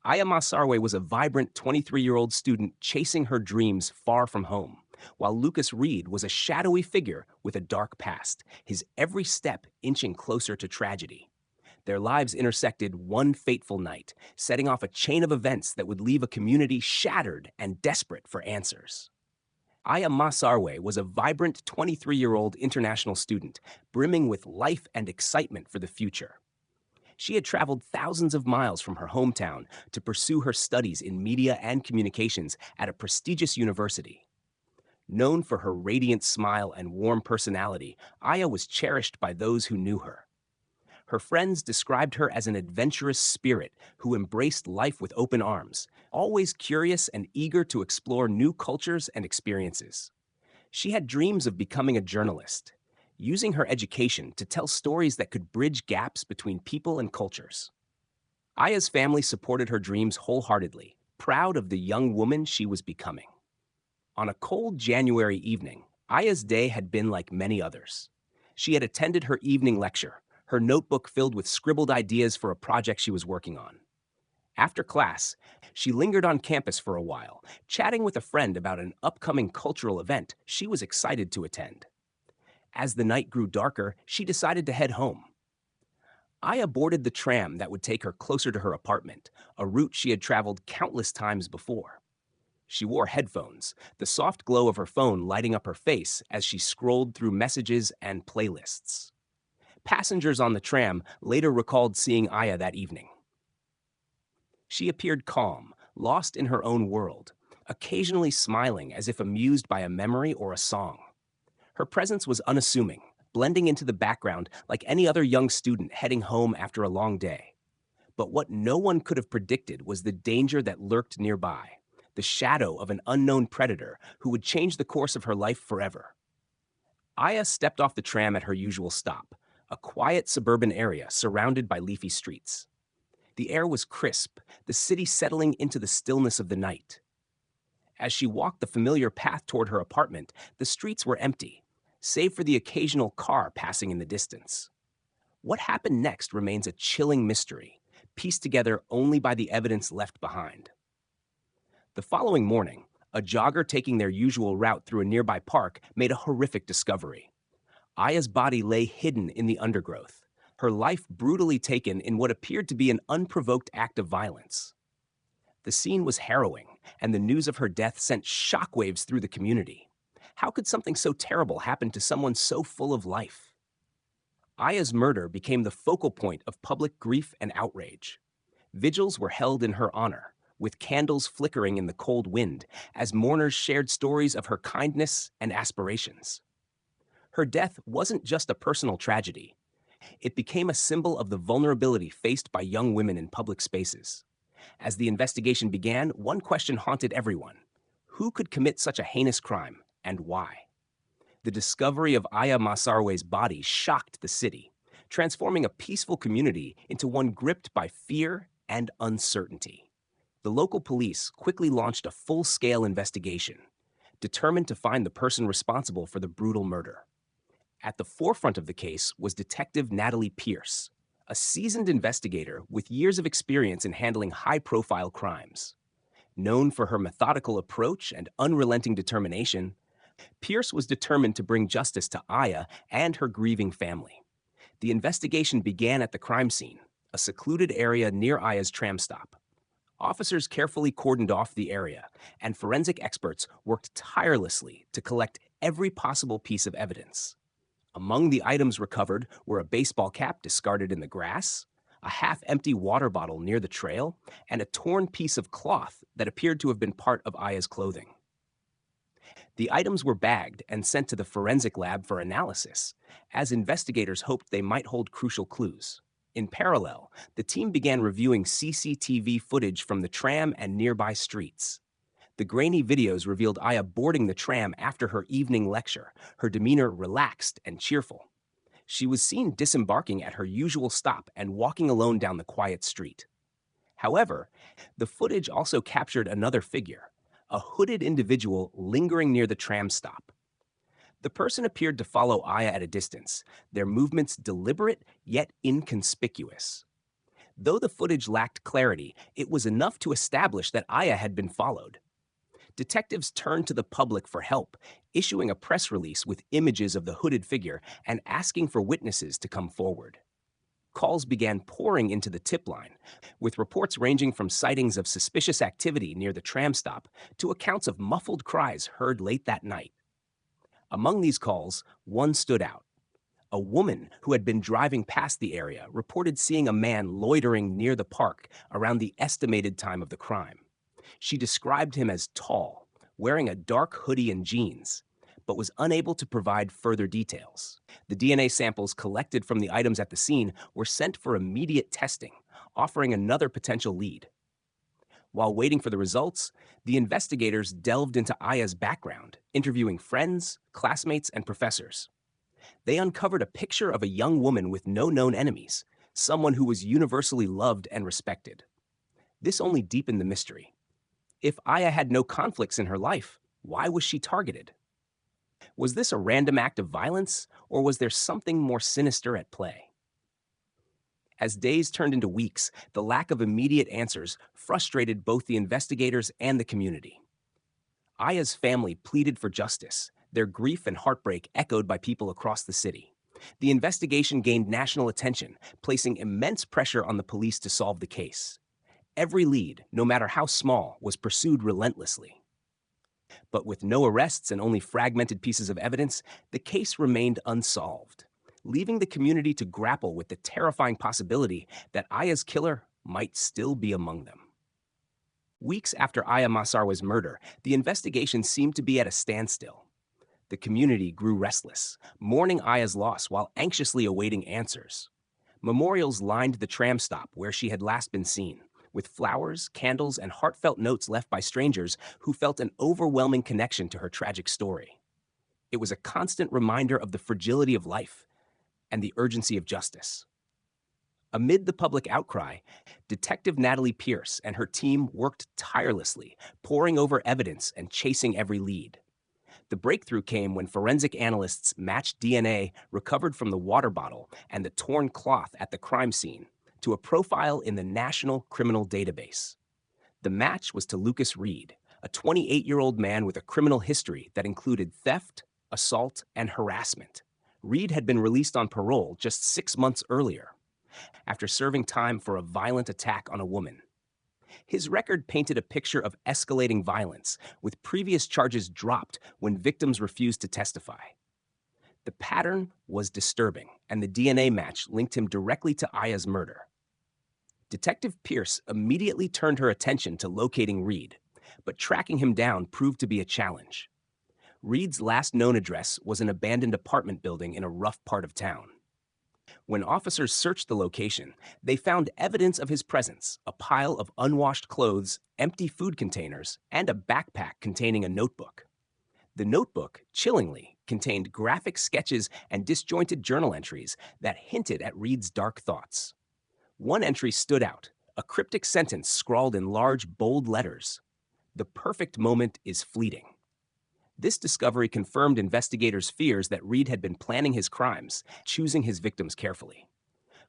Aya Maasarwe was a vibrant 23-year-old student chasing her dreams far from home, while Lucas Reid was a shadowy figure with a dark past, his every step inching closer to tragedy. Their lives intersected one fateful night, setting off a chain of events that would leave a community shattered and desperate for answers. Aya Maasarwe was a vibrant 23-year-old international student, brimming with life and excitement for the future. She had traveled thousands of miles from her hometown to pursue her studies in media and communications at a prestigious university. Known for her radiant smile and warm personality, Aya was cherished by those who knew her. Her friends described her as an adventurous spirit who embraced life with open arms, always curious and eager to explore new cultures and experiences. She had dreams of becoming a journalist, using her education to tell stories that could bridge gaps between people and cultures. Aya's family supported her dreams wholeheartedly, proud of the young woman she was becoming. On a cold January evening, Aya's day had been like many others. She had attended her evening lecture, her notebook filled with scribbled ideas for a project she was working on. After class, she lingered on campus for a while, chatting with a friend about an upcoming cultural event she was excited to attend. As the night grew darker, she decided to head home. Aya boarded the tram that would take her closer to her apartment, a route she had traveled countless times before. She wore headphones, the soft glow of her phone lighting up her face as she scrolled through messages and playlists. Passengers on the tram later recalled seeing Aya that evening. She appeared calm, lost in her own world, occasionally smiling as if amused by a memory or a song. Her presence was unassuming, blending into the background like any other young student heading home after a long day. But what no one could have predicted was the danger that lurked nearby, the shadow of an unknown predator who would change the course of her life forever. Aya stepped off the tram at her usual stop, a quiet suburban area surrounded by leafy streets. The air was crisp, the city settling into the stillness of the night. As she walked the familiar path toward her apartment, the streets were empty, save for the occasional car passing in the distance. What happened next remains a chilling mystery, pieced together only by the evidence left behind. The following morning, a jogger taking their usual route through a nearby park made a horrific discovery. Aya's body lay hidden in the undergrowth, her life brutally taken in what appeared to be an unprovoked act of violence. The scene was harrowing, and the news of her death sent shockwaves through the community. How could something so terrible happen to someone so full of life? Aya's murder became the focal point of public grief and outrage. Vigils were held in her honor, with candles flickering in the cold wind as mourners shared stories of her kindness and aspirations. Her death wasn't just a personal tragedy. It became a symbol of the vulnerability faced by young women in public spaces. As the investigation began, one question haunted everyone. Who could commit such a heinous crime, and why? The discovery of Aya Maasarwe's body shocked the city, transforming a peaceful community into one gripped by fear and uncertainty. The local police quickly launched a full-scale investigation, determined to find the person responsible for the brutal murder. At the forefront of the case was Detective Natalie Pierce, a seasoned investigator with years of experience in handling high-profile crimes. Known for her methodical approach and unrelenting determination, Pierce was determined to bring justice to Aya and her grieving family. The investigation began at the crime scene, a secluded area near Aya's tram stop. Officers carefully cordoned off the area, and forensic experts worked tirelessly to collect every possible piece of evidence. Among the items recovered were a baseball cap discarded in the grass, a half-empty water bottle near the trail, and a torn piece of cloth that appeared to have been part of Aya's clothing. The items were bagged and sent to the forensic lab for analysis, as investigators hoped they might hold crucial clues. In parallel, the team began reviewing CCTV footage from the tram and nearby streets. The grainy videos revealed Aya boarding the tram after her evening lecture, her demeanor relaxed and cheerful. She was seen disembarking at her usual stop and walking alone down the quiet street. However, the footage also captured another figure, a hooded individual lingering near the tram stop. The person appeared to follow Aya at a distance, their movements deliberate yet inconspicuous. Though the footage lacked clarity, it was enough to establish that Aya had been followed. Detectives turned to the public for help, issuing a press release with images of the hooded figure and asking for witnesses to come forward. Calls began pouring into the tip line, with reports ranging from sightings of suspicious activity near the tram stop to accounts of muffled cries heard late that night. Among these calls, one stood out. A woman who had been driving past the area reported seeing a man loitering near the park around the estimated time of the crime. She described him as tall, wearing a dark hoodie and jeans, but was unable to provide further details. The DNA samples collected from the items at the scene were sent for immediate testing, offering another potential lead. While waiting for the results, the investigators delved into Aya's background, interviewing friends, classmates, and professors. They uncovered a picture of a young woman with no known enemies, someone who was universally loved and respected. This only deepened the mystery. If Aya had no conflicts in her life, why was she targeted? Was this a random act of violence, or was there something more sinister at play? As days turned into weeks, the lack of immediate answers frustrated both the investigators and the community. Aya's family pleaded for justice, their grief and heartbreak echoed by people across the city. The investigation gained national attention, placing immense pressure on the police to solve the case. Every lead, no matter how small, was pursued relentlessly. But with no arrests and only fragmented pieces of evidence, the case remained unsolved, leaving the community to grapple with the terrifying possibility that Aya's killer might still be among them. Weeks after Aya Maasarwe's murder, the investigation seemed to be at a standstill. The community grew restless, mourning Aya's loss while anxiously awaiting answers. Memorials lined the tram stop where she had last been seen, with flowers, candles, and heartfelt notes left by strangers who felt an overwhelming connection to her tragic story. It was a constant reminder of the fragility of life and the urgency of justice. Amid the public outcry, Detective Natalie Pierce and her team worked tirelessly, poring over evidence and chasing every lead. The breakthrough came when forensic analysts matched DNA recovered from the water bottle and the torn cloth at the crime scene to a profile in the National Criminal Database. The match was to Lucas Reid, a 28-year-old man with a criminal history that included theft, assault, and harassment. Reid had been released on parole just 6 months earlier, after serving time for a violent attack on a woman. His record painted a picture of escalating violence, with previous charges dropped when victims refused to testify. The pattern was disturbing, and the DNA match linked him directly to Aya's murder. Detective Pierce immediately turned her attention to locating Reid, but tracking him down proved to be a challenge. Reid's last known address was an abandoned apartment building in a rough part of town. When officers searched the location, they found evidence of his presence: a pile of unwashed clothes, empty food containers, and a backpack containing a notebook. The notebook, chillingly, contained graphic sketches and disjointed journal entries that hinted at Reid's dark thoughts. One entry stood out, a cryptic sentence scrawled in large, bold letters: "The perfect moment is fleeting." This discovery confirmed investigators' fears that Reid had been planning his crimes, choosing his victims carefully.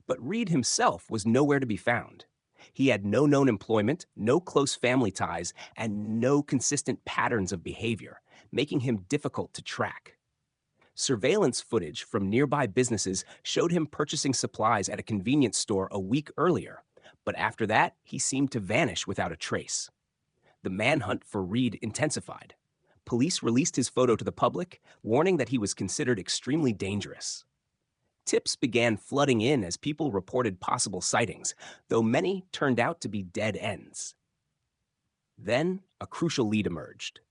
But Reid himself was nowhere to be found. He had no known employment, no close family ties, and no consistent patterns of behavior, making him difficult to track. Surveillance footage from nearby businesses showed him purchasing supplies at a convenience store a week earlier, but after that, he seemed to vanish without a trace. The manhunt for Reid intensified. Police released his photo to the public, warning that he was considered extremely dangerous. Tips began flooding in as people reported possible sightings, though many turned out to be dead ends. Then, a crucial lead emerged.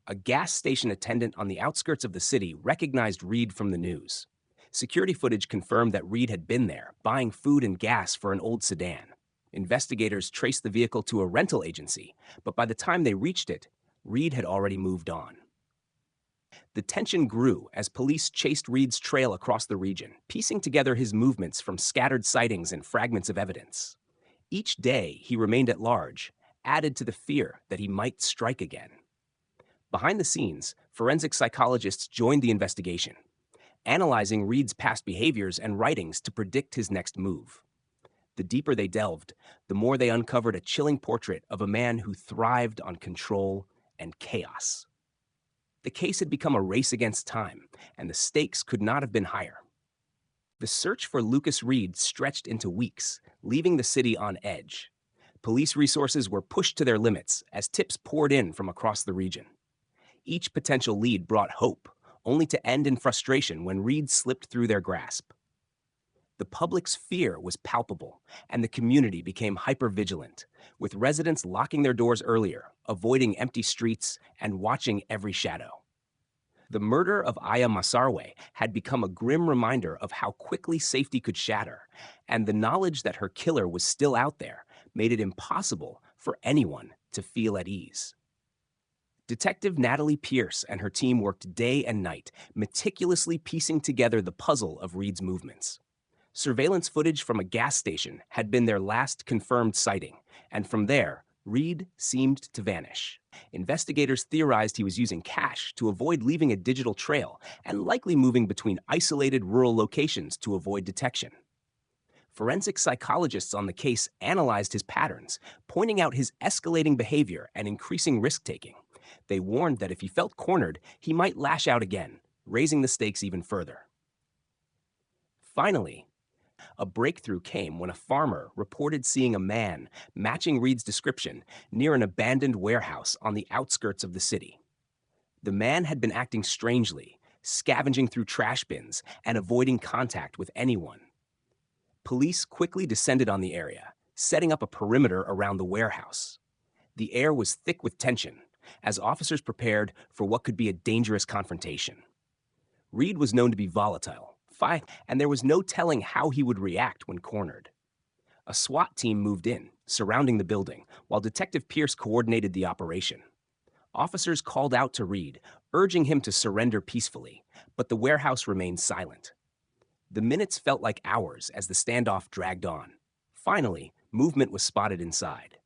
A gas station attendant on the outskirts of the city recognized Reid from the news. Security footage confirmed that Reid had been there, buying food and gas for an old sedan. Investigators traced the vehicle to a rental agency, but by the time they reached it, Reid had already moved on. The tension grew as police chased Reid's trail across the region, piecing together his movements from scattered sightings and fragments of evidence. Each day he remained at large, added to the fear that he might strike again. Behind the scenes, forensic psychologists joined the investigation, analyzing Reid's past behaviors and writings to predict his next move. The deeper they delved, the more they uncovered a chilling portrait of a man who thrived on control and chaos. The case had become a race against time, and the stakes could not have been higher. The search for Lucas Reid stretched into weeks, leaving the city on edge. Police resources were pushed to their limits as tips poured in from across the region. Each potential lead brought hope, only to end in frustration when Reid slipped through their grasp. The public's fear was palpable, and the community became hypervigilant, with residents locking their doors earlier, avoiding empty streets, and watching every shadow. The murder of Aya Maasarwe had become a grim reminder of how quickly safety could shatter, and the knowledge that her killer was still out there made it impossible for anyone to feel at ease. Detective Natalie Pierce and her team worked day and night, meticulously piecing together the puzzle of Reid's movements. Surveillance footage from a gas station had been their last confirmed sighting, and from there, Reid seemed to vanish. Investigators theorized he was using cash to avoid leaving a digital trail and likely moving between isolated rural locations to avoid detection. Forensic psychologists on the case analyzed his patterns, pointing out his escalating behavior and increasing risk-taking. They warned that if he felt cornered, he might lash out again, raising the stakes even further. Finally, a breakthrough came when a farmer reported seeing a man matching Reid's description near an abandoned warehouse on the outskirts of the city. The man had been acting strangely, scavenging through trash bins and avoiding contact with anyone. Police quickly descended on the area, setting up a perimeter around the warehouse. The air was thick with tension, as officers prepared for what could be a dangerous confrontation. Reid was known to be volatile, and there was no telling how he would react when cornered. A SWAT team moved in, surrounding the building, while Detective Pierce coordinated the operation. Officers called out to Reid, urging him to surrender peacefully, but the warehouse remained silent. The minutes felt like hours as the standoff dragged on. Finally, movement was spotted inside.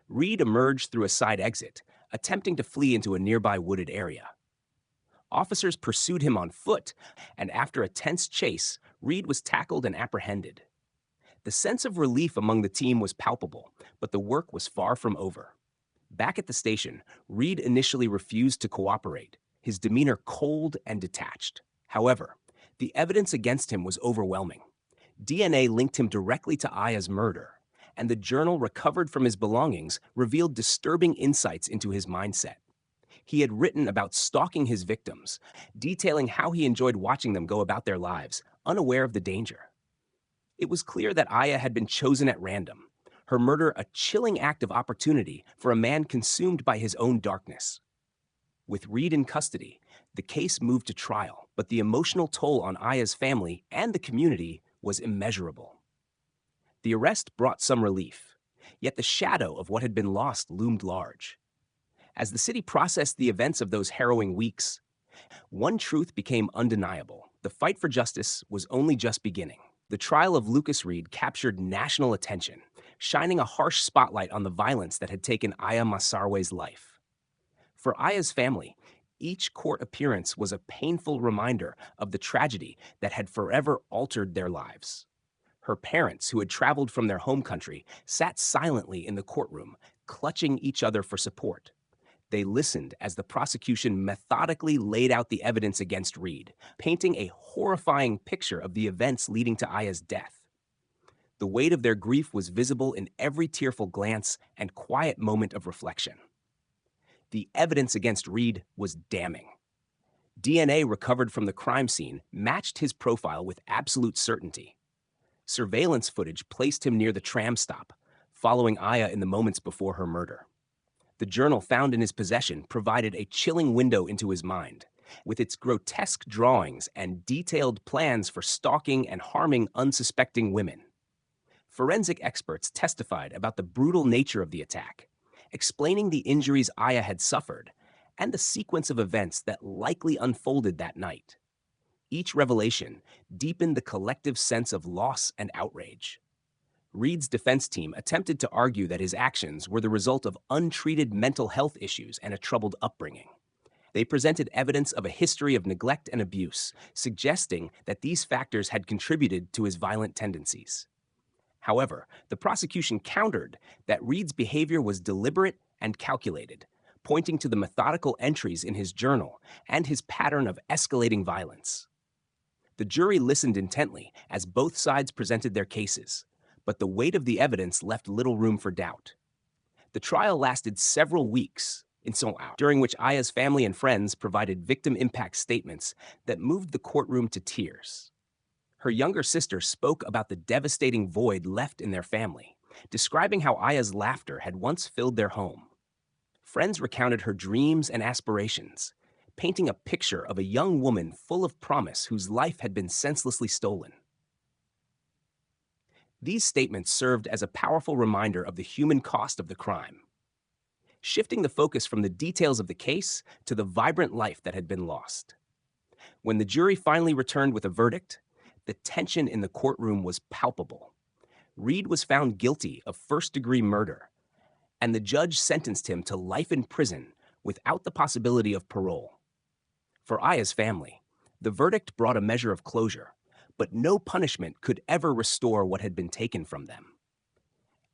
Reid emerged through a side exit, attempting to flee into a nearby wooded area. Officers pursued him on foot, and after a tense chase, Reid was tackled and apprehended. The sense of relief among the team was palpable, but the work was far from over. Back at the station, Reid initially refused to cooperate, his demeanor cold and detached. However, the evidence against him was overwhelming. DNA linked him directly to Aya's murder, and the journal recovered from his belongings revealed disturbing insights into his mindset. He had written about stalking his victims, detailing how he enjoyed watching them go about their lives, unaware of the danger. It was clear that Aya had been chosen at random, her murder a chilling act of opportunity for a man consumed by his own darkness. With Reid in custody, the case moved to trial, but the emotional toll on Aya's family and the community was immeasurable. The arrest brought some relief, yet the shadow of what had been lost loomed large. As the city processed the events of those harrowing weeks, one truth became undeniable. The fight for justice was only just beginning. The trial of Lucas Reid captured national attention, shining a harsh spotlight on the violence that had taken Aya Maasarwe's life. For Aya's family, each court appearance was a painful reminder of the tragedy that had forever altered their lives. Her parents, who had traveled from their home country, sat silently in the courtroom, clutching each other for support. They listened as the prosecution methodically laid out the evidence against Reid, painting a horrifying picture of the events leading to Aya's death. The weight of their grief was visible in every tearful glance and quiet moment of reflection. The evidence against Reid was damning. DNA recovered from the crime scene matched his profile with absolute certainty. Surveillance footage placed him near the tram stop, following Aya in the moments before her murder. The journal found in his possession provided a chilling window into his mind, with its grotesque drawings and detailed plans for stalking and harming unsuspecting women. Forensic experts testified about the brutal nature of the attack, explaining the injuries Aya had suffered and the sequence of events that likely unfolded that night. Each revelation deepened the collective sense of loss and outrage. Reid's defense team attempted to argue that his actions were the result of untreated mental health issues and a troubled upbringing. They presented evidence of a history of neglect and abuse, suggesting that these factors had contributed to his violent tendencies. However, the prosecution countered that Reid's behavior was deliberate and calculated, pointing to the methodical entries in his journal and his pattern of escalating violence. The jury listened intently as both sides presented their cases, but the weight of the evidence left little room for doubt. The trial lasted several weeks, during which Aya's family and friends provided victim impact statements that moved the courtroom to tears. Her younger sister spoke about the devastating void left in their family, describing how Aya's laughter had once filled their home. Friends recounted her dreams and aspirations, painting a picture of a young woman full of promise whose life had been senselessly stolen. These statements served as a powerful reminder of the human cost of the crime, shifting the focus from the details of the case to the vibrant life that had been lost. When the jury finally returned with a verdict, the tension in the courtroom was palpable. Reid was found guilty of first-degree murder, and the judge sentenced him to life in prison without the possibility of parole. For Aya's family, the verdict brought a measure of closure, but no punishment could ever restore what had been taken from them.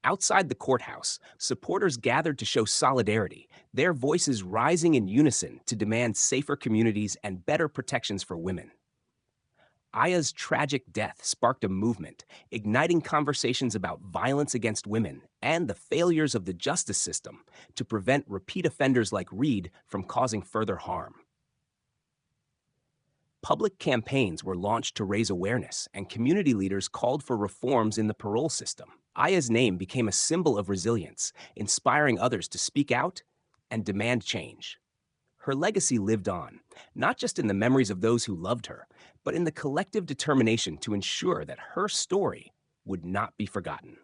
Outside the courthouse, supporters gathered to show solidarity, their voices rising in unison to demand safer communities and better protections for women. Aya's tragic death sparked a movement, igniting conversations about violence against women and the failures of the justice system to prevent repeat offenders like Reid from causing further harm. Public campaigns were launched to raise awareness, and community leaders called for reforms in the parole system. Aya's name became a symbol of resilience, inspiring others to speak out and demand change. Her legacy lived on, not just in the memories of those who loved her, but in the collective determination to ensure that her story would not be forgotten.